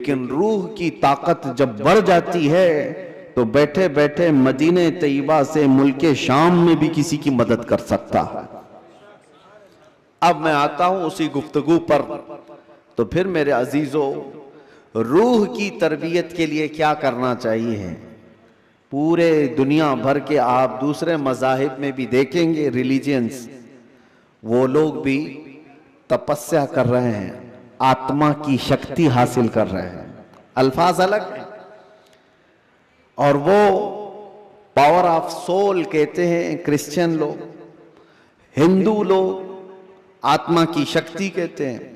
लेकिन रूह की ताकत जब बढ़ जाती है तो बैठे बैठे मदीने तैयबा से मुल्के शाम में भी किसी की मदद कर सकता है। अब मैं आता हूं उसी गुफ्तगू पर। तो फिर मेरे अजीजों, रूह की तरबियत के लिए क्या करना चाहिए? पूरे दुनिया भर के आप दूसरे मज़ाहिब में भी देखेंगे, रिलीजियंस, वो लोग भी तपस्या कर रहे हैं, आत्मा की शक्ति हासिल कर रहे हैं। अल्फाज अलग हैं और वो पावर ऑफ सोल कहते हैं क्रिश्चियन लोग, हिंदू लोग आत्मा की शक्ति कहते हैं।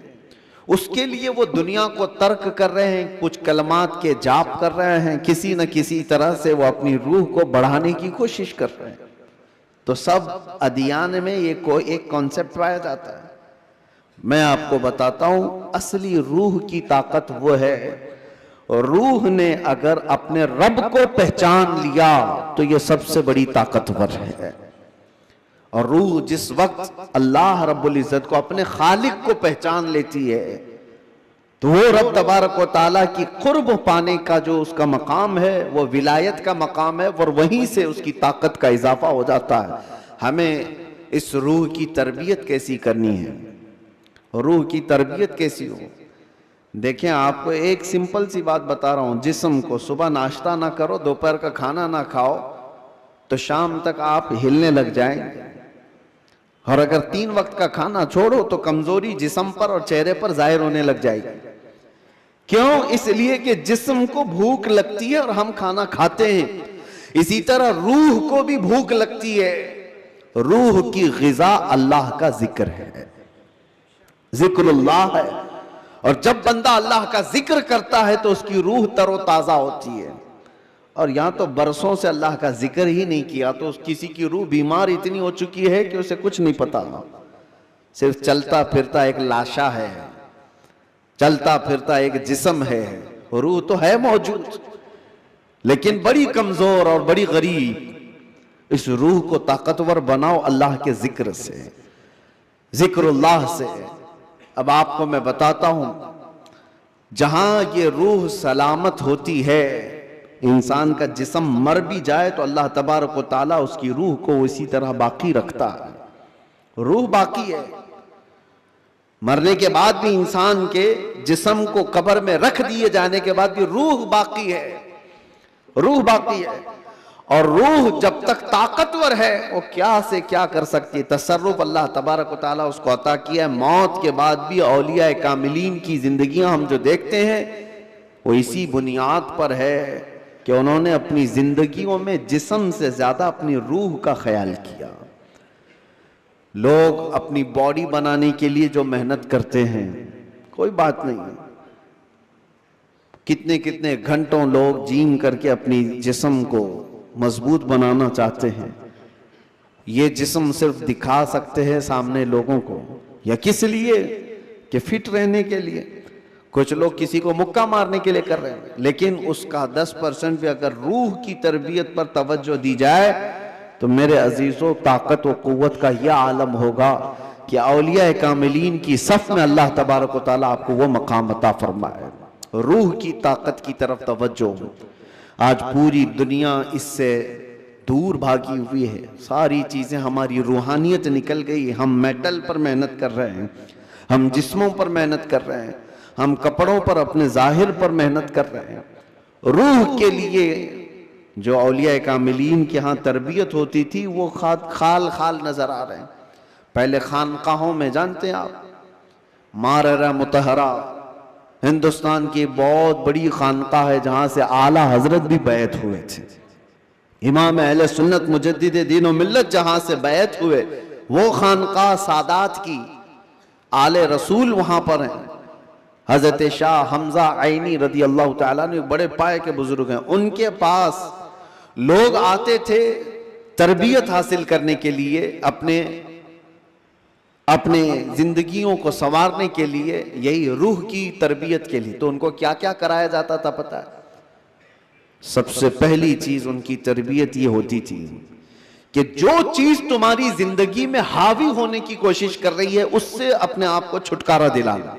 उसके लिए वो दुनिया को तर्क कर रहे हैं, कुछ कलमात के जाप कर रहे हैं, किसी न किसी तरह से वो अपनी रूह को बढ़ाने की कोशिश कर रहे हैं। तो सब अदियान में ये कोई एक कॉन्सेप्ट पाया जाता है। मैं आपको बताता हूं, असली रूह की ताकत वो है, रूह ने अगर अपने रब को पहचान लिया तो ये सबसे बड़ी ताकतवर है। और रूह जिस वक्त अल्लाह रब्बुल इज्जत को, अपने खालिक को पहचान लेती है तो वो रब तबारक व तआला की कुर्ब पाने का जो उसका मकाम है वो विलायत का मकाम है, और वहीं से उसकी ताकत का इजाफा हो जाता है। हमें इस रूह की तरबियत कैसी करनी है, रूह की तरबियत कैसी हो? देखें, आपको एक सिंपल सी बात बता रहा हूं। जिस्म को सुबह नाश्ता ना करो, दोपहर का खाना ना खाओ, तो शाम तक आप हिलने लग जाएंगे। और अगर 3 वक्त का खाना छोड़ो तो कमजोरी जिस्म पर और चेहरे पर जाहिर होने लग जाएगी। क्यों? इसलिए कि जिस्म को भूख लगती है और हम खाना खाते हैं। इसी तरह रूह को भी भूख लगती है। रूह की ग़िज़ा अल्लाह का जिक्र है, जिक्रुल्लाह है। और जब बंदा अल्लाह का जिक्र करता है तो उसकी रूह तरोताजा होती है। और यहां तो बरसों से अल्लाह का जिक्र ही नहीं किया तो किसी की रूह बीमार इतनी हो चुकी है कि उसे कुछ नहीं पता, सिर्फ चलता फिरता एक लाशा है, चलता फिरता एक जिस्म है, रूह तो है मौजूद लेकिन बड़ी कमजोर और बड़ी गरीब। इस रूह को ताकतवर बनाओ अल्लाह के जिक्र से, जिक्रुल्लाह से। अब आपको मैं बताता हूं, जहां ये रूह सलामत होती है, इंसान का जिस्म मर भी जाए तो अल्लाह तबारक व तआला उसकी रूह को इसी तरह बाकी रखता है। रूह बाकी है, मरने के बाद भी इंसान के जिस्म को कब्र में रख दिए जाने के बाद भी रूह बाकी है, रूह बाकी है। और रूह जब तक ताकतवर है वो क्या से क्या कर सकती है। तसर्रुफ अल्लाह तबारक व तआला उसको अता किया है। मौत के बाद भी औलिया कामिलीन की जिंदगियां हम जो देखते हैं वो इसी बुनियाद पर है कि उन्होंने अपनी जिंदगियों में जिस्म से ज्यादा अपनी रूह का ख्याल किया। लोग अपनी बॉडी बनाने के लिए जो मेहनत करते हैं, कोई बात नहीं, कितने कितने घंटों लोग जिम करके अपनी जिस्म को मजबूत बनाना चाहते हैं। ये जिस्म सिर्फ दिखा सकते हैं सामने लोगों को, या किस लिए? कि फिट रहने के लिए। कुछ लोग किसी को मुक्का मारने के लिए कर रहे हैं, लेकिन उसका 10% भी अगर रूह की तरबियत पर तवज्जो दी जाए तो मेरे अजीजों, ताकत व कुव्वत का यह आलम होगा कि औलिया कामिलीन की सफ में अल्लाह तबारक व तआला आपको वो मकाम अता फरमाए। रूह की ताकत की तरफ तवज्जो। आज पूरी दुनिया इससे दूर भागी हुई है, सारी चीजें, हमारी रूहानियत निकल गई। हम मेटल पर मेहनत कर रहे हैं, हम जिस्मों पर मेहनत कर रहे हैं, हम कपड़ों पर, अपने जाहिर पर मेहनत कर रहे हैं। रूह के लिए जो औलिया कामिलीन के यहाँ तरबियत होती थी वो खाल खाल नजर आ रहे हैं। पहले खानकाहों में, जानते हैं आप, माररा मुतहरा हिंदुस्तान की बहुत बड़ी खानकाह है जहां से आला हजरत भी बैत हुए थे। इमाम अहले सुन्नत मुजद्दिद दीन व मिल्लत जहां से बैत हुए, वो खानकाह सादात की, आले रसूल वहां पर हैं। हजरत शाह हमजा आइनी रदी अल्लाह तआला ने, बड़े पाए के बुजुर्ग हैं, उनके पास लोग आते थे तरबियत हासिल करने के लिए, अपने जिंदगियों को संवारने के लिए, यही रूह की तरबियत के लिए। तो उनको क्या क्या कराया जाता था पता है? सबसे पहली चीज उनकी तरबियत ये होती थी कि जो चीज तुम्हारी जिंदगी में हावी होने की कोशिश कर रही है उससे अपने आप को छुटकारा दिलाना।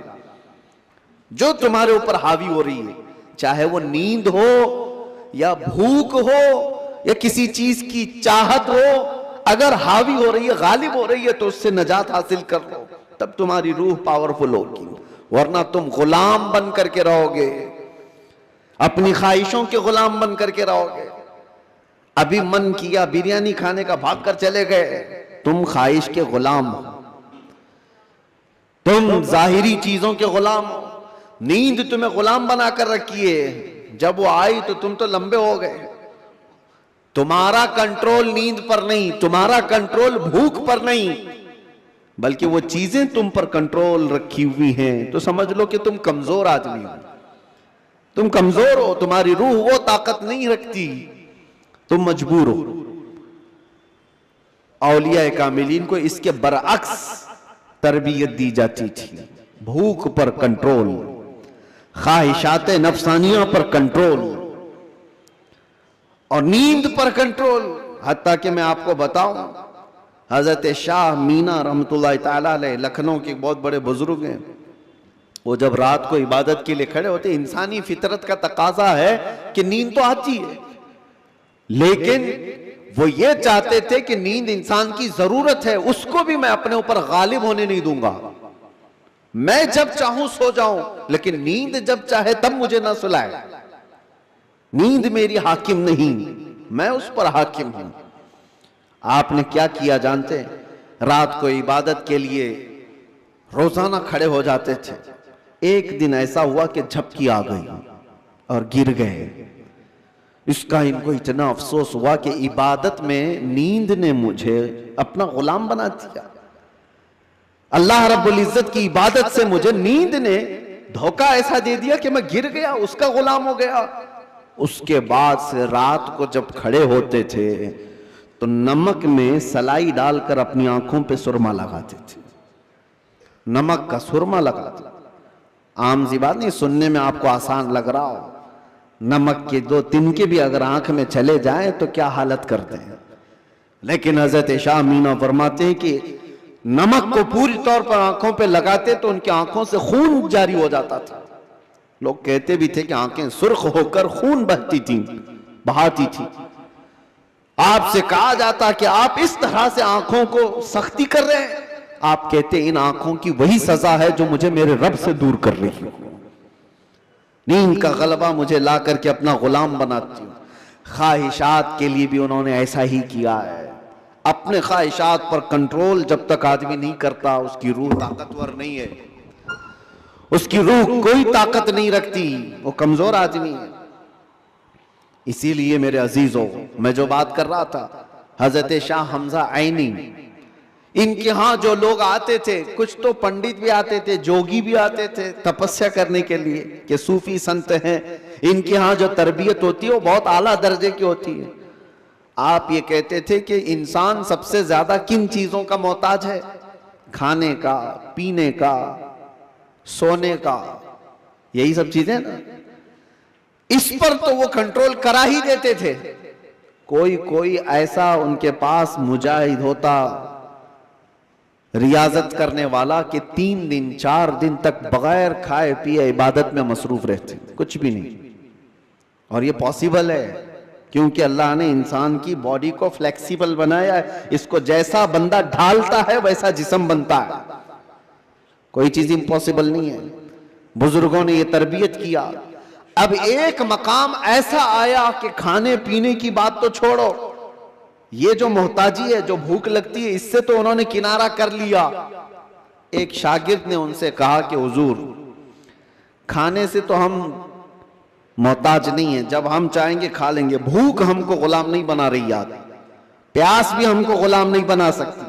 जो तुम्हारे ऊपर हावी हो रही है, चाहे वो नींद हो या भूख हो या किसी चीज की चाहत हो, अगर हावी हो रही है, गालिब हो रही है, तो उससे नजात हासिल कर लो, तब तुम्हारी रूह पावरफुल होगी। वरना तुम गुलाम बन करके रहोगे, अपनी ख्वाहिशों के गुलाम बन करके रहोगे। अभी मन किया बिरयानी खाने का, भाग कर चले गए, तुम ख्वाहिश के गुलाम हो, तुम जाहिरी चीजों के गुलाम हो। नींद तुम्हें गुलाम बनाकर रखी है, जब वो आई तो तुम तो लंबे हो गए। तुम्हारा कंट्रोल नींद पर नहीं, तुम्हारा कंट्रोल भूख पर नहीं, बल्कि वो चीजें तुम पर कंट्रोल रखी हुई हैं। तो समझ लो कि तुम कमजोर आदमी हो, तुम कमजोर हो, तुम्हारी रूह वो ताकत नहीं रखती, तुम मजबूर हो। औलिया कामिलीन को इसके बरअक्स तरबियत दी जाती थी। भूख पर कंट्रोल, ख्वाहिशात नफसानिया पर कंट्रोल और नींद पर कंट्रोल। हत्ता कि मैं आपको बताऊं, हजरत शाह मीना रहमतुल्लाह ताला अलैह लखनऊ के बहुत बड़े बुजुर्ग हैं। वो जब रात को इबादत के लिए खड़े होते, इंसानी फितरत का तकाजा है कि नींद तो आती है, लेकिन वो ये चाहते थे कि नींद इंसान की जरूरत है, उसको भी मैं अपने ऊपर गालिब होने नहीं दूंगा। मैं जब चाहूं सो जाऊं, लेकिन नींद जब चाहे तब मुझे ना सुलाए। नींद मेरी हाकिम नहीं, मैं उस पर हाकिम हूं। आपने क्या किया जानते हैं? रात को इबादत के लिए रोजाना खड़े हो जाते थे। एक दिन ऐसा हुआ कि झपकी आ गई और गिर गए। इसका इनको इतना अफसोस हुआ कि इबादत में नींद ने मुझे अपना गुलाम बना दिया। अल्लाह रब्बुल इज्जत की इबादत से मुझे नींद ने धोखा ऐसा दे दिया कि मैं गिर गया, उसका गुलाम हो गया। उसके बाद से रात को जब खड़े होते थे तो नमक में सलाई डालकर अपनी आंखों पे सुरमा लगाते थे। नमक का सुरमा लगाते। आम सी बात नहीं, सुनने में आपको आसान लग रहा हो। नमक के 2 तिनके भी अगर आंख में चले जाएं तो क्या हालत करते हैं। लेकिन हजरत शाह मीना फरमाते हैं कि नमक को पूरी तौर पर आंखों पे लगाते तो उनकी आंखों से खून जारी हो जाता था। लोग कहते भी थे कि आंखें सुर्ख होकर खून बहती थी, बहाती थी। आपसे कहा जाता कि आप इस तरह से आंखों को सख्ती कर रहे हैं। आप कहते इन आंखों की वही सजा है जो मुझे मेरे रब से दूर कर रही है। नींद का गलबा मुझे ला करके अपना गुलाम बनाती हूं। ख्वाहिशात के लिए भी उन्होंने ऐसा ही किया है। अपने ख्वाहिशात पर कंट्रोल जब तक आदमी नहीं करता, उसकी रूह ताकतवर नहीं है, उसकी रूह कोई ताकत नहीं रखती, वो कमजोर आदमी है। इसीलिए मेरे अजीजों, मैं जो बात कर रहा था, हजरत शाह हमजा आइनी, इनके यहां जो लोग आते थे, कुछ तो पंडित भी आते थे, जोगी भी आते थे तपस्या करने के लिए, कि सूफी संत हैं। इनके यहां जो तरबियत होती है वो बहुत आला दर्जे की होती है। आप ये कहते थे कि इंसान सबसे ज्यादा किन चीजों का मोहताज है? खाने का, पीने का, सोने का, यही सब चीजें ना। इस पर तो वो कंट्रोल करा ही देते थे। कोई कोई ऐसा उनके पास मुजाहिद होता, रियाजत करने वाला, कि 3 दिन 4 दिन तक बगैर खाए पिए इबादत में मसरूफ रहते, कुछ भी नहीं। और ये पॉसिबल है क्योंकि अल्लाह ने इंसान की बॉडी को फ्लेक्सिबल बनाया है। इसको जैसा बंदा ढालता है वैसा जिस्म बनता है, कोई चीज इम्पॉसिबल नहीं है। बुजुर्गों ने ये तरबियत किया। अब एक मकाम ऐसा आया कि खाने पीने की बात तो छोड़ो, ये जो मोहताजी है, जो भूख लगती है, इससे तो उन्होंने किनारा कर लिया। एक शागिर्द ने उनसे कहा कि हुजूर, खाने से तो हम मोहताज नहीं है, जब हम चाहेंगे खा लेंगे। भूख हमको गुलाम नहीं बना रही, याद, प्यास भी हमको गुलाम नहीं बना सकती,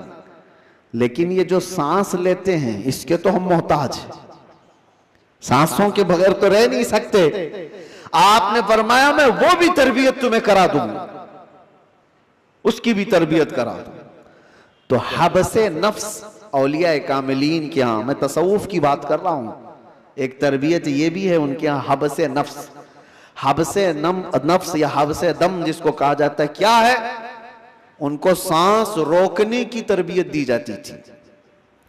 लेकिन ये जो सांस लेते हैं इसके तो हम मोहताज हैं। सांसों के बगैर तो रह नहीं सकते। आपने फरमाया मैं वो भी तरबियत तुम्हें करा दूंगा, उसकी भी तरबियत करा दूंगा। तो हबसे नफ्स औलिया कामिलीन के यहां, मैं तसव्वुफ की बात कर रहा हूं, एक तरबियत ये भी है उनके यहां, हबसे नफ्स। हबसे नफ्स या हबसे दम जिसको कहा जाता है, क्या है? उनको सांस रोकने की तरबियत दी जाती थी।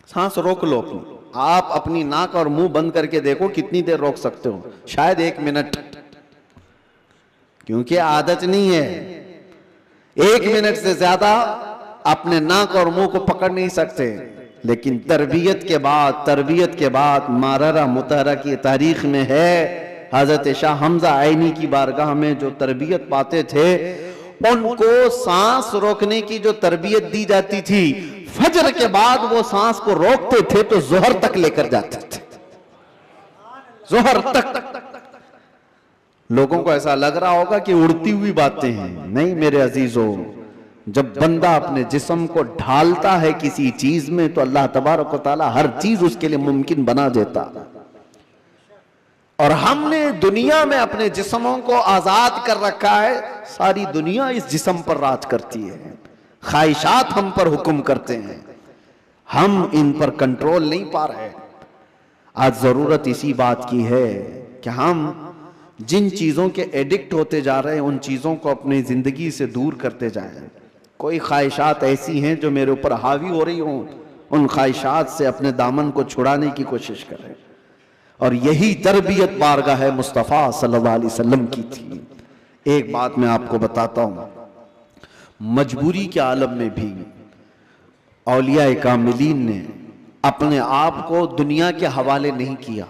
सांस रोक लो अपनी, आप अपनी नाक और मुंह बंद करके देखो कितनी देर रोक सकते हो, शायद 1 मिनट, क्योंकि आदत नहीं है। 1 मिनट से ज्यादा अपने नाक और मुंह को पकड़ नहीं सकते। लेकिन तरबियत के बाद माररा मुतहरा की तारीख में है, हजरत शाह हमजा आइनी की बारगाह में जो तरबियत पाते थे, उनको सांस रोकने की जो तरबियत दी जाती थी, फजर के बाद वो सांस को रोकते थे तो जोहर तक लेकर जाते थे, जोहर तक। लोगों को ऐसा लग रहा होगा कि उड़ती हुई बातें हैं, नहीं मेरे अजीजों, जब बंदा अपने जिस्म को ढालता है किसी चीज में तो अल्लाह तबारक व तआला हर चीज उसके लिए मुमकिन बना देता। और हमने दुनिया में अपने जिस्मों को आजाद कर रखा है, सारी दुनिया इस जिस्म पर राज करती है, ख्वाहिशात हम पर हुक्म करते हैं, हम इन पर कंट्रोल नहीं पा रहे। आज जरूरत इसी बात की है कि हम जिन चीजों के एडिक्ट होते जा रहे हैं उन चीजों को अपनी जिंदगी से दूर करते जाएं। कोई ख्वाहिशात ऐसी हैं जो मेरे ऊपर हावी हो रही हों, उन ख्वाहिशात से अपने दामन को छुड़ाने की कोशिश करें। और यही तरबियत बारगाह मुस्तफ़ा सल्लल्लाहु अलैहि वसल्लम की थी। एक बात मैं आपको बताता हूं, मजबूरी के आलम में भी औलिया कामिलीन ने अपने आप को दुनिया के हवाले नहीं किया,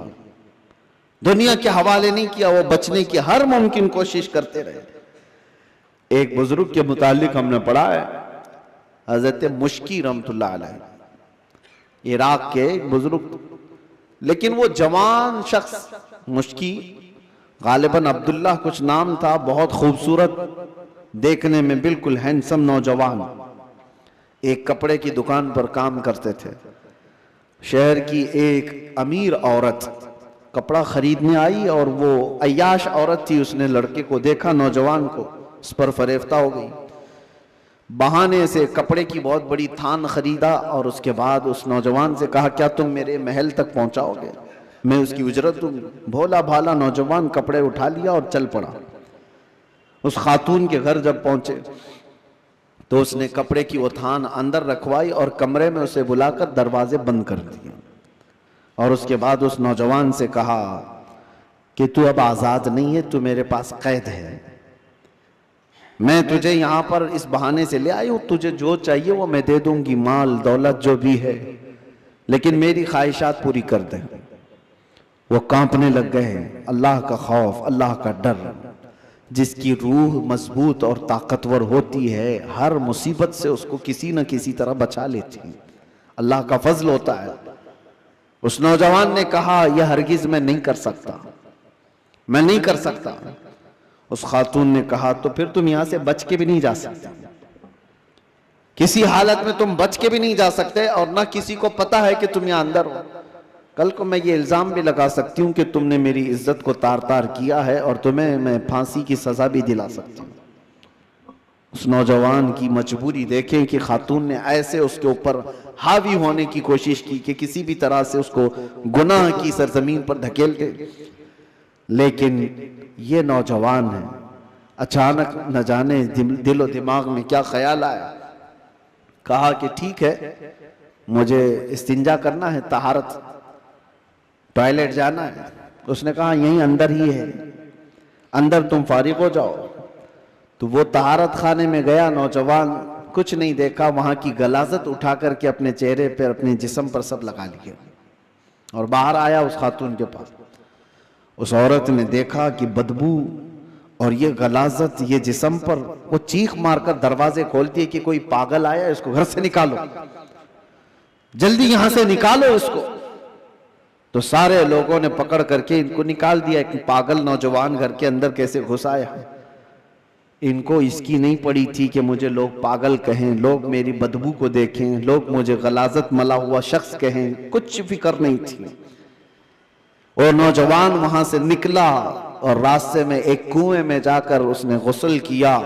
दुनिया के हवाले नहीं किया, वो बचने की हर मुमकिन कोशिश करते रहे। एक बुजुर्ग के मुतालिक हमने पढ़ा है, हजरत मुश्की रहमतुल्लाह अलैह, इराक के एक बुजुर्ग, लेकिन वो जवान शख्स, मुश्की गालिबन अब्दुल्लाह कुछ नाम था, बहुत खूबसूरत, देखने में बिल्कुल हैंडसम नौजवान, एक कपड़े की दुकान पर काम करते थे। शहर की एक अमीर औरत कपड़ा खरीदने आई और वो अय्याश औरत थी, उसने लड़के को देखा, नौजवान को, उस पर फरेफ्ता हो गई। बहाने से कपड़े की बहुत बड़ी थान खरीदा और उसके बाद उस नौजवान से कहा, क्या तुम मेरे महल तक पहुंचाओगे, मैं उसकी उजरत दूंगी। भोला भाला नौजवान कपड़े उठा लिया और चल पड़ा। उस खातून के घर जब पहुंचे तो उसने कपड़े की वो थान अंदर रखवाई और कमरे में उसे बुलाकर दरवाजे बंद कर दिए। और उसके बाद उस नौजवान से कहा कि तू अब आजाद नहीं है, तू मेरे पास कैद है, मैं तुझे यहां पर इस बहाने से ले आई हूं, तुझे जो चाहिए वो मैं दे दूंगी, माल दौलत जो भी है, लेकिन मेरी ख्वाहिशात पूरी कर दे। वो कांपने लग गए। अल्लाह का खौफ, अल्लाह का डर, जिसकी रूह मजबूत और ताकतवर होती है, हर मुसीबत से उसको किसी न किसी तरह बचा लेती है, अल्लाह का फजल होता है। उस नौजवान ने कहा, यह हरगिज मैं नहीं कर सकता, मैं नहीं कर सकता। उस खातून ने कहा, तो फिर तुम यहां से बच के भी नहीं जा सकते, किसी हालत में तुम बच के भी नहीं जा सकते, और ना किसी को पता है कि तुम यहां अंदर हो। कल को मैं ये इल्जाम भी लगा सकती हूं कि तुमने मेरी इज्जत को तार तार किया है और तुम्हें मैं फांसी की सजा भी दिला सकती हूं। उस नौजवान की मजबूरी देखें कि खातून ने ऐसे उसके ऊपर हावी होने की कोशिश की कि किसी भी तरह से उसको गुनाह की सरजमीन पर धकेल दे। लेकिन ये नौजवान है, अचानक न जाने दिलो दिमाग में क्या ख्याल आया, कहा कि ठीक है, मुझे इस्तिंजा करना है, तहारत, टॉयलेट जाना है। उसने कहा यहीं अंदर ही है, अंदर तुम फारिग हो जाओ। तो वो तहारत खाने में गया। नौजवान कुछ नहीं देखा, वहां की गलाजत उठा करके अपने चेहरे पर, अपने जिस्म पर सब लगा लिया और बाहर आया उस खातून के पास। उस औरत ने देखा कि बदबू और ये गलाजत ये जिस्म पर, वो चीख मारकर दरवाजे खोलती है कि कोई पागल आया, इसको घर से निकालो, जल्दी यहां से निकालो इसको। तो सारे लोगों ने पकड़ करके इनको निकाल दिया। कि पागल नौजवान घर के अंदर कैसे घुस आया। इनको इसकी नहीं पड़ी थी कि मुझे लोग पागल कहें, लोग मेरी बदबू को देखें, लोग मुझे गलाजत मला हुआ शख्स कहें, कुछ फिक्र नहीं थी। और नौजवान वहां से निकला और रास्ते में एक कुएं में जाकर उसने गुस्ल किया।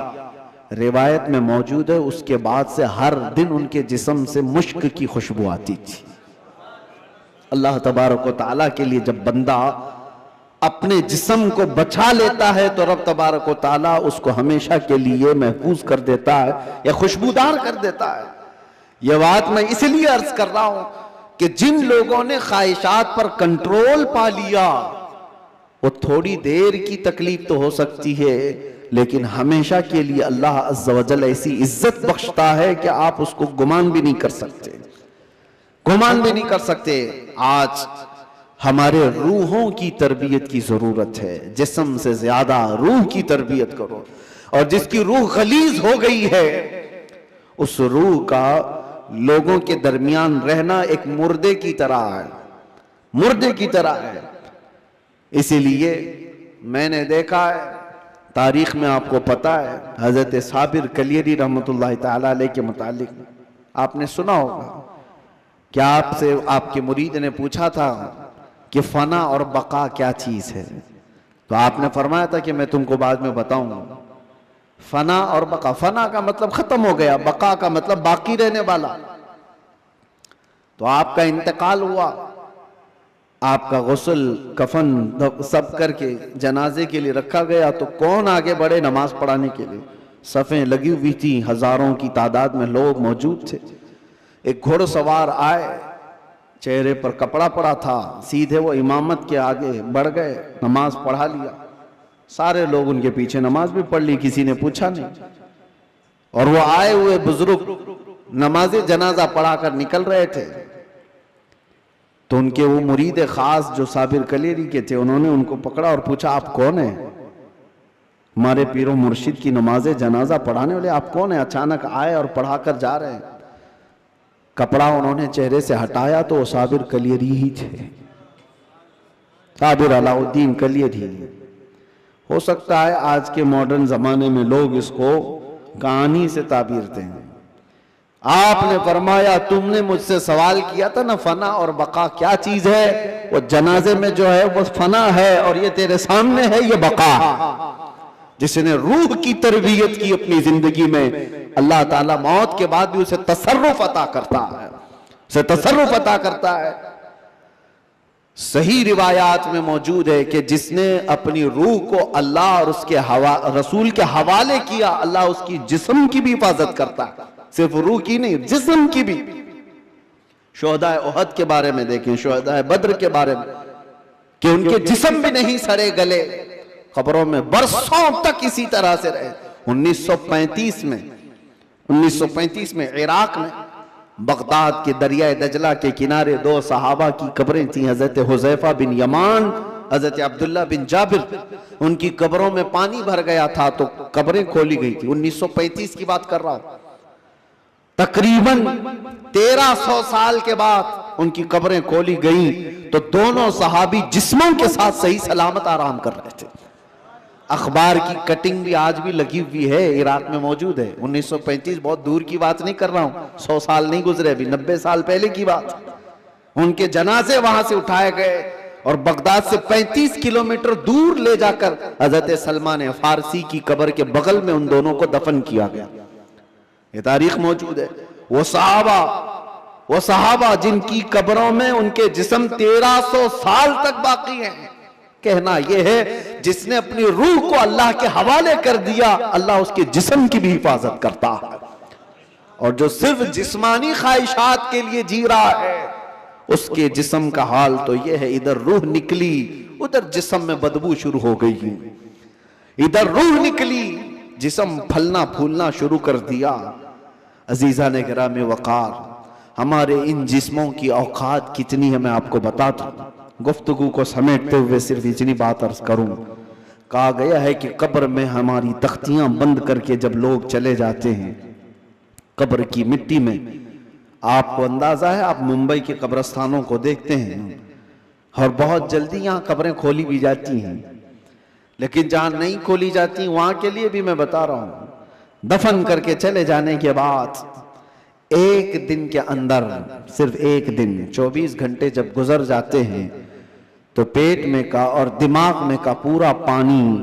रिवायत में मौजूद है, उसके बाद से हर दिन उनके जिस्म से मुश्क की खुशबू आती थी। अल्लाह तबारक व तआला के लिए जब बंदा अपने जिस्म को बचा लेता है तो रब तबारक व तआला उसको हमेशा के लिए महफूज कर देता है या खुशबूदार कर देता है। यह बात मैं इसलिए अर्ज कर रहा हूं कि जिन लोगों ने ख्वाहिशात पर कंट्रोल पा लिया, वो थोड़ी देर की तकलीफ तो हो सकती है, लेकिन हमेशा के लिए अल्लाह अज़्ज़ा व जल ऐसी इज्जत बख्शता है कि आप उसको गुमान भी नहीं कर सकते, गुमान भी नहीं कर सकते। आज हमारे रूहों की तरबियत की जरूरत है, जिस्म से ज्यादा रूह की तरबियत करो। और जिसकी रूह गलीज हो गई है, उस रूह का लोगों के दरमियान रहना एक मुर्दे की तरह है, मुर्दे की तरह है। इसीलिए मैंने देखा है, तारीख में आपको पता है, हजरत साबिर कलियरी रहमतुल्लाह ताला अलैह के मुतालिक आपने सुना होगा, क्या आपसे आपके मुरीद ने पूछा था कि फना और बका क्या चीज है, तो आपने फरमाया था कि मैं तुमको बाद में बताऊंगा। फना और बका, फना का मतलब खत्म हो गया, बका का मतलब बाकी रहने वाला। तो आपका इंतकाल हुआ, आपका गुस्ल कफन सब करके जनाजे के लिए रखा गया, तो कौन आगे बढ़े नमाज पढ़ाने के लिए? सफ़ें लगी हुई थी, हजारों की तादाद में लोग मौजूद थे। एक घोड़सवार आए, चेहरे पर कपड़ा पड़ा था, सीधे वो इमामत के आगे बढ़ गए, नमाज पढ़ा लिया। सारे लोग उनके पीछे नमाज भी पढ़ ली, किसी ने पूछा नहीं। और वो आए हुए बुजुर्ग नमाज जनाजा पढ़ा कर निकल रहे थे, तो उनके वो मुरीद खास जो साबिर कलेरी के थे, उन्होंने उनको पकड़ा और पूछा, आप कौन है? हमारे पीरो मुर्शिद की नमाज जनाजा पढ़ाने वाले आप कौन है? अचानक आए और पढ़ा कर जा रहे हैं। कपड़ा उन्होंने चेहरे से हटाया तो वो साबिर कलियरी ही थे, साबिर अलाउद्दीन कलियरी। हो सकता है आज के मॉडर्न जमाने में लोग इसको कहानी से ताबीर दें। आपने फरमाया, तुमने मुझसे सवाल किया था ना फना और बका क्या चीज है, वो जनाजे में जो है वो फना है, और ये तेरे सामने है ये बका। जिसने रूह की तरबियत की अपनी जिंदगी में, अल्लाह ताला मौत के बाद भी उसे तसर्रुफ अता करता है, उसे तसर्रुफ अता करता है। सही रिवायात में मौजूद है कि जिसने अपनी रूह को अल्लाह और उसके रसूल के हवाले किया, अल्लाह उसकी जिस्म की भी हिफाजत करता है, सिर्फ रूह की नहीं, जिस्म की भी। शुहदाए उहद के बारे में देखें, शुहदाए बद्र के बारे में, कि उनके जिस्म भी नहीं सड़े गले, खबरों में बरसों तक इसी तरह से रहे। 1935 में इराक में बगदाद के दरियाए दजला के किनारे दो सहाबा की कब्रें थी, हजरत हुज़ैफा बिन यमान, हजरत अब्दुल्ला बिन जाबिर। उनकी कब्रों में पानी भर गया था तो कब्रें खोली गई थी। 1935 की बात कर रहा हूं। तकरीबन 1300 साल के बाद उनकी कब्रें खोली गई तो दोनों सहाबी जिस्मों के साथ सही सलामत आराम कर रहे थे। अखबार की कटिंग भी आज भी लगी हुई है, इराक में मौजूद है। 1935 बहुत दूर की बात नहीं कर रहा हूं, 100 साल नहीं गुजरे, अभी 90 साल पहले की बात। उनके जनाजे वहां से उठाए गए और बगदाद से 35 किलोमीटर दूर ले जाकर हजरत सलमान फारसी की कब्र के बगल में उन दोनों को दफन किया गया। ये तारीख मौजूद है। वो सहाबा जिनकी कब्रों में उनके जिस्म 1300 साल तक बाकी हैं। कहना यह है, जिसने अपनी रूह को अल्लाह के हवाले कर दिया, अल्लाह उसके जिस्म की भी हिफाजत करता है। और जो सिर्फ जिस्मानी ख्वाहिशात के लिए जी रहा है, उसके जिस्म का हाल तो यह है, इधर रूह निकली उधर जिस्म में बदबू शुरू हो गई, इधर रूह निकली जिस्म फलना फूलना शुरू कर दिया। अजीजा ने गिरामे वकार, हमारे इन जिस्मों की औकात कितनी है मैं आपको बता दूं। गुफ्तगू को समेटते हुए सिर्फ इतनी बात अर्ज करूं, कहा गया है कि कब्र में हमारी तख्तियां बंद करके जब लोग चले जाते हैं कब्र की मिट्टी में, आपको अंदाजा है, आप मुंबई के कब्रस्तानों को देखते हैं और बहुत जल्दी यहाँ कब्रें खोली भी जाती हैं, लेकिन जहां नहीं खोली जाती वहां के लिए भी मैं बता रहा हूं, दफन करके चले जाने के बाद एक दिन के अंदर, सिर्फ एक दिन, 24 घंटे जब गुजर जाते हैं तो पेट में का और दिमाग में का पूरा पानी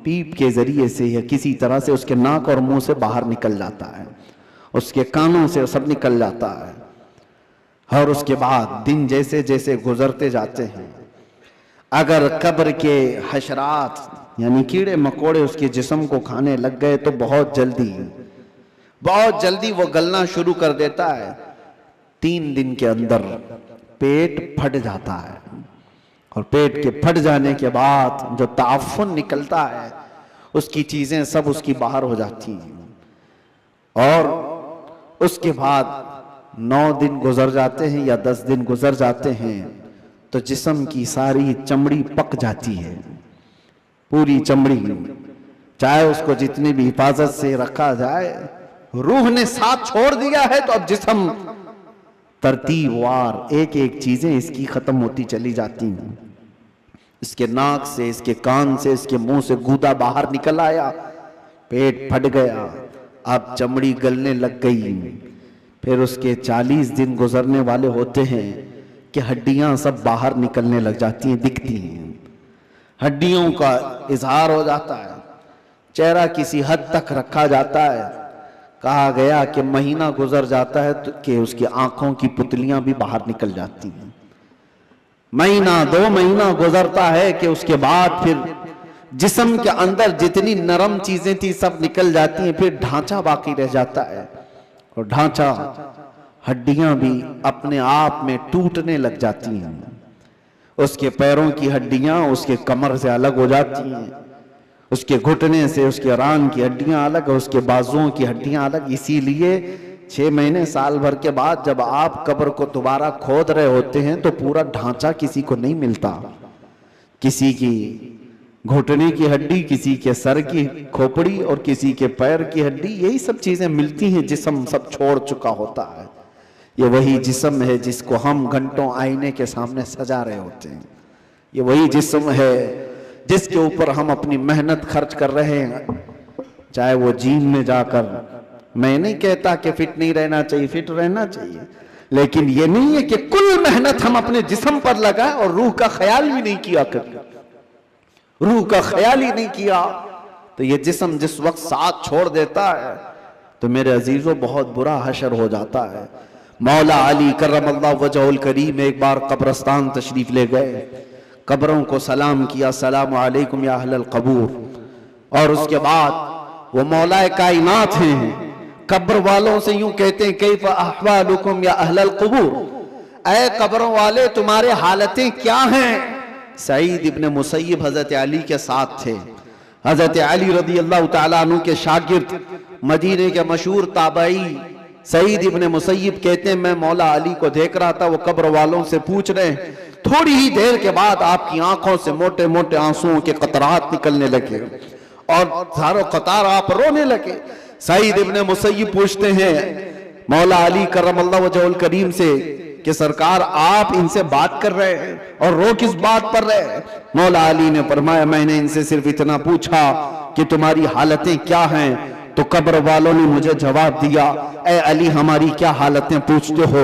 पीप के जरिए से या किसी तरह से उसके नाक और मुंह से बाहर निकल जाता है, उसके कानों से सब निकल जाता है। और उसके बाद दिन जैसे जैसे गुजरते जाते हैं, अगर कब्र के हशरात यानी कीड़े मकोड़े उसके जिस्म को खाने लग गए तो बहुत जल्दी वो गलना शुरू कर देता है। 3 दिन के अंदर पेट फट जाता है, और पेट के फट जाने के बाद जो ताफुन निकलता है उसकी चीजें सब उसकी बाहर हो जाती हैं, और उसके बाद 9 दिन गुजर जाते हैं या 10 दिन गुजर जाते हैं तो जिस्म की सारी चमड़ी पक जाती है, पूरी चमड़ी, चाहे उसको जितनी भी हिफाजत से रखा जाए, रूह ने साथ छोड़ दिया है तो अब जिस्म तरतीबवार एक एक चीजें इसकी खत्म होती चली जाती हैं। इसके नाक से, इसके कान से, इसके मुंह से गूदा बाहर निकल आया, पेट फट गया, अब चमड़ी गलने लग गई। फिर उसके 40 दिन गुजरने वाले होते हैं कि हड्डियां सब बाहर निकलने लग जाती हैं, दिखती हैं, हड्डियों का इजहार हो जाता है, चेहरा किसी हद तक रखा जाता है। कहा गया कि महीना गुजर जाता है तो कि उसकी आंखों की पुतलियां भी बाहर निकल जाती हैं। महीना 2 महीना गुजरता है कि उसके बाद फिर जिस्म के अंदर जितनी नरम चीजें थी सब निकल जाती हैं, फिर ढांचा बाकी रह जाता है, और ढांचा, हड्डियां भी अपने आप में टूटने लग जाती हैं। उसके पैरों की हड्डियां उसके कमर से अलग हो जाती हैं, उसके घुटने से उसके रान की हड्डियां अलग, उसके बाजुओं की हड्डियां अलग। इसीलिए 6 महीने साल भर के बाद जब आप कब्र को दोबारा खोद रहे होते हैं तो पूरा ढांचा किसी को नहीं मिलता, किसी की घुटने की हड्डी, किसी के सर की खोपड़ी और किसी के पैर की हड्डी, यही सब चीजें मिलती हैं। जिस्म सब छोड़ चुका होता है। ये वही जिस्म है जिसको हम घंटों आईने के सामने सजा रहे होते हैं। ये वही जिस्म है जिसके ऊपर हम अपनी मेहनत खर्च कर रहे हैं, चाहे वो जिम में जाकर। मैं नहीं कहता कि फिट नहीं रहना चाहिए, फिट रहना चाहिए, लेकिन ये नहीं है कि कुल मेहनत हम अपने जिस्म पर लगाए और रूह का ख्याल भी नहीं किया कर, रूह का ख्याल ही नहीं किया तो ये जिस्म जिस वक्त साथ छोड़ देता है तो मेरे अजीजों बहुत बुरा हशर हो जाता है। मौला अली करमल्लाहु वजहुल करीम एक बार कब्रस्तान तशरीफ ले गए, कब्रों को सलाम किया, सलाम अलैकुम या अहलल कबूर, और उसके बाद वो मौलाए कायनात हैं, कब्र वालों से यूं कहते हैं कैफ अहवालुकुम या अहलल कबूर, ऐ कब्रों वाले तुम्हारे हालतें क्या हैं। सईद इब्ने मुसय्यब हजरत अली के साथ थे। हजरत अली रदी अल्लाह तआला अन्हु के शागिर्द, मदीने के मशहूर ताबई सईद इब्ने मुसय्यब कहते हैं मैं मौला अली को देख रहा था, वो कब्र वालों से पूछ रहे हैं, थोड़ी ही देर के बाद आपकी आंखों से मोटे मोटे आंसुओं के कतरात निकलने लगे और सारों कतार आप रोने लगे। सईद इब्ने मुसय्यब पूछते हैं मौला अली करमल्लाहु वजहुल करीम से कि सरकार आप इनसे बात कर रहे हैं और रो किस बात पर रहे हैं। मौला अली ने फरमाया मैंने इनसे सिर्फ इतना पूछा कि तुम्हारी हालतें क्या हैं, तो कब्र वालों ने मुझे जवाब दिया, ए अली हमारी क्या हालतें पूछते हो।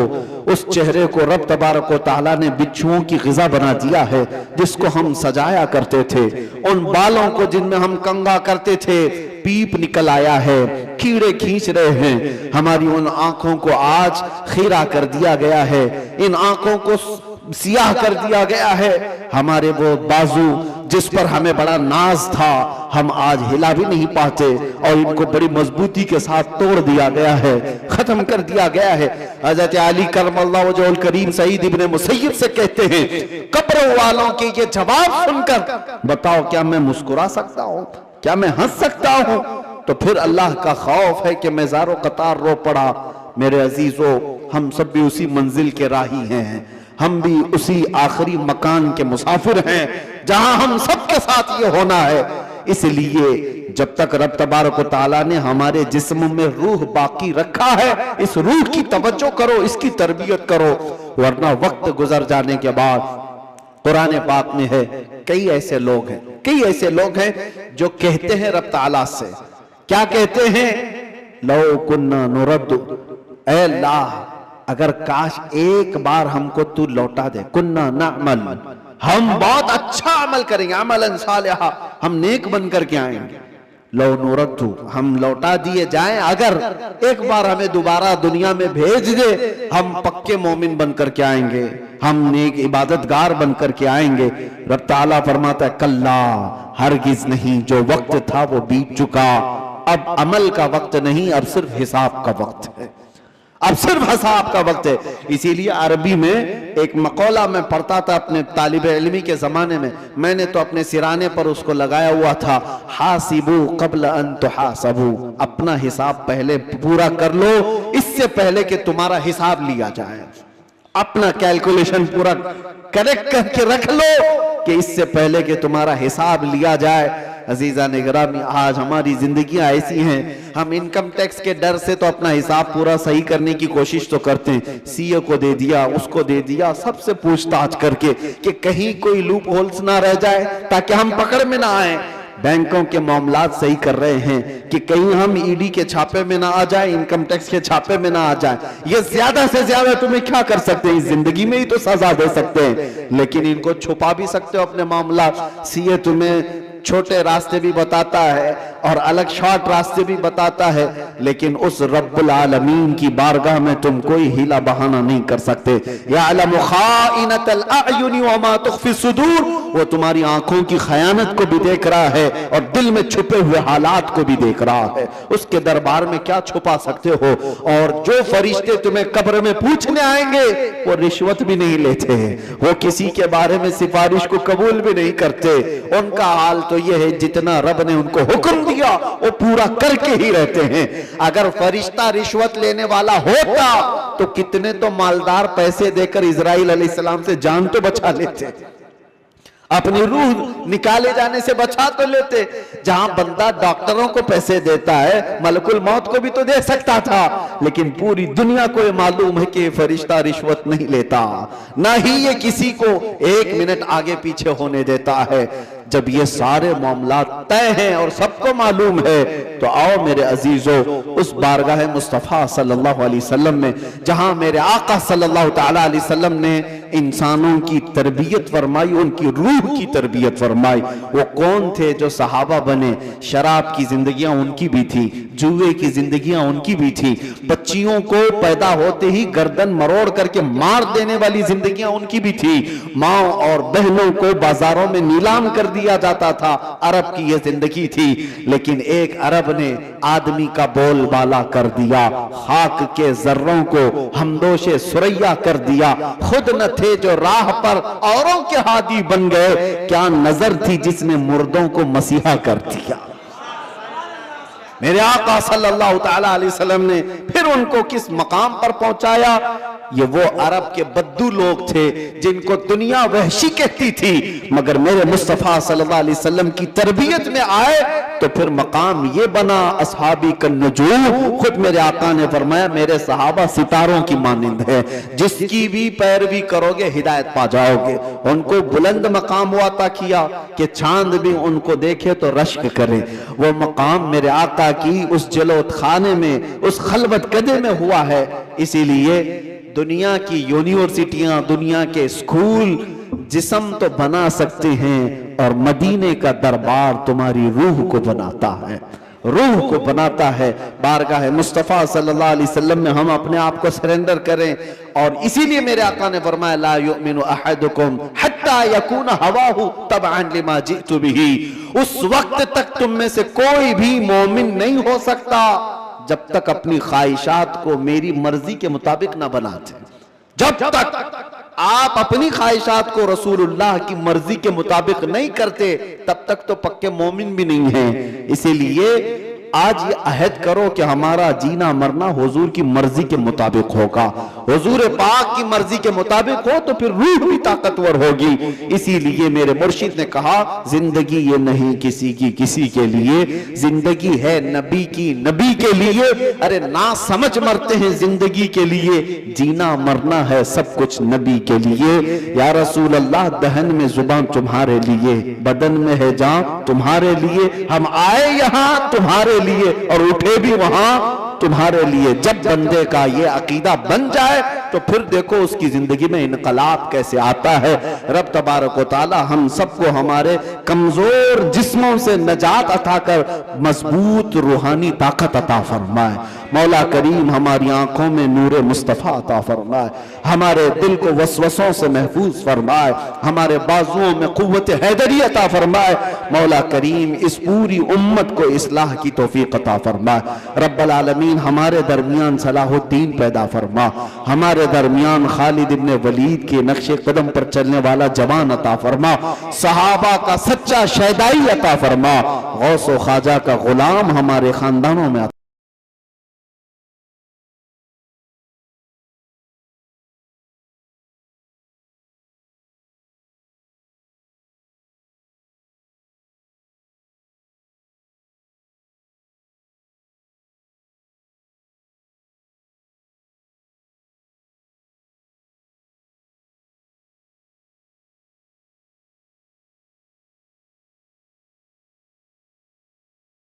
उस चेहरे को रब तबारक व तआला ने बिच्छुओं की ग़िज़ा बना दिया है जिसको हम सजाया करते थे, उन बालों को जिनमें हम कंघा करते थे पीप निकल आया है, कीड़े खींच रहे हैं, हमारी उन आंखों को आज खीरा कर दिया गया है, इन आंखों को सियाह कर दिया गया है, हमारे वो बाजू जिस पर हमें बड़ा नाज था हम आज हिला भी नहीं पाते और इनको बड़ी मजबूती के साथ तोड़ दिया गया है, खत्म कर दिया गया है। हजरत अली करमल्लाहु वजहुल करीम सईद इब्ने मुसय्यब से कहते हैं कब्र वालों के ये जवाब सुनकर बताओ क्या मैं मुस्कुरा सकता हूँ, क्या मैं हंस सकता हूँ। तो फिर अल्लाह का खौफ है कि मैं ज़ारो कतार रो पड़ा। मेरे अजीजों हम सब भी उसी मंजिल के राही हैं, हम भी उसी आखिरी मकान के मुसाफिर हैं जहां हम सबके साथ ये होना है। इसलिए जब तक रब तबारक व तआला ने हमारे जिस्म में रूह बाकी रखा है, इस रूह की तवज्जो करो, इसकी तरबियत करो, वरना वक्त गुजर जाने के बाद कुरान पाक में है कई ऐसे लोग हैं जो कहते हैं रब तआला से, क्या कहते हैं, लौ कुन्ना नुरद्दु, ऐ अल्लाह अगर काश एक बार हमको तू लौटा दे, कुन्ना नअमल, हम बहुत अच्छा अमल करेंगे, अमलन सालिहा, हम नेक बन करके आएंगे। लो नुरद्दु, हम लौटा दिए जाएं, अगर एक बार हमें दोबारा दुनिया में भेज दे, हम पक्के मोमिन बन करके आएंगे, हम नेक इबादतगार बन करके आएंगे। रब ताला फरमाता है कल्ला, हरगिज नहीं, जो वक्त था वो बीत चुका, अब अमल का वक्त नहीं, अब सिर्फ हिसाब का वक्त है, अब सिर्फ हिसाब का वक्त है। इसीलिए अरबी में एक मकौला मैं पढ़ता था अपने तालिबे इल्मी के जमाने में, मैंने तो अपने सिराने पर उसको लगाया हुआ था, हासिबू कब्ल अन तुहासबू, अपना हिसाब पहले पूरा कर लो इससे पहले कि तुम्हारा हिसाब लिया जाए। अपना कैलकुलेशन पूरा करेक्ट करके रख लो कि इससे पहले कि तुम्हारा हिसाब लिया जाए। अजीजा निगरामी, आज हमारी जिंदगियां ऐसी हैं, हम इनकम टैक्स के डर से तो अपना हिसाब पूरा सही करने की कोशिश तो करते हैं, सीए को दे दिया, उसको दे दिया, सबसे पूछताछ करके कि कहीं कोई लूप होल्स ना रह जाए ताकि हम पकड़ में ना आए। बैंकों के मामलात सही कर रहे हैं कि कहीं हम ईडी के छापे में ना आ जाए, इनकम टैक्स के छापे में ना आ जाए। ये ज्यादा से ज्यादा तुम्हें क्या कर सकते हैं, इस जिंदगी में ही तो सजा दे सकते हैं, लेकिन इनको छुपा भी सकते हो अपने मामलात। सीए तुम्हें छोटे रास्ते भी बताता है और अलग शॉर्ट रास्ते भी बताता है, लेकिन उस रब्बुल आलमीन की बारगाह में तुम कोई हीला बहाना नहीं कर सकते। यअलमु खाइनतल अयुनि व मा तुख्फी सुदूर, वो तुम्हारी आंखों की खयानत को भी देख रहा है और दिल में छुपे हुए हालात को भी देख रहा है। उसके दरबार में क्या छुपा सकते हो। और जो फरिश्ते तुम्हें कब्र में पूछने आएंगे वो रिश्वत भी नहीं लेते, वो किसी के बारे में सिफारिश को कबूल भी नहीं करते। उनका हाल तो ये है, जितना रब ने उनको हुक्म दिया वो पूरा करके ही रहते हैं। अगर फरिश्ता रिश्वत लेने वाला होता तो कितने तो मालदार पैसे देकर इजराइल अलैहिस्सलाम से जान तो बचा लेते, अपनी रूह निकाले जाने से बचा तो लेते। जहां बंदा डॉक्टरों को पैसे देता है, मलकुल मौत को भी तो दे सकता था, लेकिन पूरी दुनिया को ये मालूम है कि फरिश्ता रिश्वत नहीं लेता, ना ही ये किसी को एक मिनट आगे पीछे होने देता है। जब ये सारे मामला तय हैं और सबको मालूम है, तो आओ मेरे अजीजों उस बारगाह मुस्तफ़ा सल्लल्लाहु अलैहि वसल्लम में, जहां मेरे आका सल्लल्लाहु ताला अलैहि वसल्लम ने इंसानों की तरबियत फरमाई, उनकी रूह की तरबियत फरमाई। वो कौन थे जो सहाबा बने? शराब की जिंदगियां उनकी भी थी, जुए की जिंदगियां उनकी भी थी, बच्चियों को पैदा होते ही गर्दन मरोड़ करके मार देने वाली जिंदगियां उनकी भी थी, माँ और बहनों को बाजारों में नीलाम कर दिया जाता था, अरब की यह जिंदगी थी। लेकिन एक अरब ने आदमी का बोलबाला कर दिया, खाक के जर्रों को हमदोशे सुरैया कर दिया। खुद न थे जो राह पर औरों के हादी बन गए, क्या नजर थी जिसने मुर्दों को मसीहा कर दिया। मेरे आका सल्लल्लाहु ताला अलैहि वसल्लम ने फिर उनको किस मकाम पर पहुंचाया। ये वो अरब के बद्दू लोग थे जिनको दुनिया वहशी कहती थी, मगर मेरे मुस्तफ़ा सल्लल्लाहु अलैहि वसल्लम की तरबियत में आए तो फिर मकाम ये बना असहाबी कन्नुजूम। खुद मेरे आका ने फरमाया मेरे सहाबा सितारों की मानिंद है, जिसकी भी पैरवी करोगे हिदायत पा जाओगे। उनको बुलंद मकाम हुआ था किया कि चांद भी उनको देखे तो रश्क करे। वो मकाम मेरे आका की उस जलोत खाने में, उस खलवत कदे में हुआ है। इसीलिए दुनिया की यूनिवर्सिटियां, दुनिया के स्कूल जिस्म तो बना सकते हैं और मदीने का दरबार तुम्हारी रूह को बनाता है, रूह को बनाता है। बारगाह मुस्तफ़ा सल्लल्लाहु अलैहि वसल्लम में हम अपने आप को सरेंडर करें। और इसीलिए मेरे आका ने फरमाया ला युमिनु अहदुकुम हत्ता यकून हवाहु तबअन लिमा जितु बिही। उस वक्त तक तुम में से कोई भी मोमिन नहीं हो सकता जब तक अपनी ख्वाहिशात को मेरी मर्जी के मुताबिक ना बनाते। जब तक आप अपनी ख्वाहिशात को रसूलुल्लाह की मर्जी के मुताबिक नहीं करते, तब तक तो पक्के मोमिन भी नहीं हैं। इसीलिए आज ये अहद करो कि हमारा जीना मरना हुजूर की मर्जी के मुताबिक होगा। हुजूर पाक की मर्जी के मुताबिक हो तो फिर रूह भी ताकतवर होगी। इसीलिए मेरे मुर्शिद ने कहा जिंदगी ये नहीं किसी की किसी के लिए, जिंदगी है नबी की नबी के लिए। अरे ना समझ मरते हैं जिंदगी के लिए, जीना मरना है सब कुछ नबी के लिए। या रसूल अल्लाह दहन में जुबान तुम्हारे लिए, बदन में है जान तुम्हारे लिए। हम आए यहाँ तुम्हारे लिए और उठे भी वहां तुम्हारे लिए। जब बंदे का ये अकीदा बन जाए तो फिर देखो उसकी जिंदगी में इनकलाब कैसे आता है। रब तबारक व तआला हम सबको हमारे कमजोर जिस्मों से नजात अता कर मजबूत रूहानी ताकत अता फरमाए। मौला करीम हमारी आंखों में नूर मुस्तफा अता फरमाए, हमारे दिल को वसवसों से महफूज फरमाए, हमारे बाजुओं में कुव्वत हैदरी अता फरमाए। मौला करीम इस पूरी उम्मत को इस्लाह की तौफीक अता फरमाए। रब्बल आलमीन हमारे दरमियान सलाहुद्दीन पैदा फरमा, हमारे दरमियान खालिद इब्ने वलीद के नक्शे कदम पर चलने वाला जवान अता फरमा, सहाबा का सच्चा शहदाई अता फरमा, गौस व ख्वाजा का गुलाम हमारे खानदानों में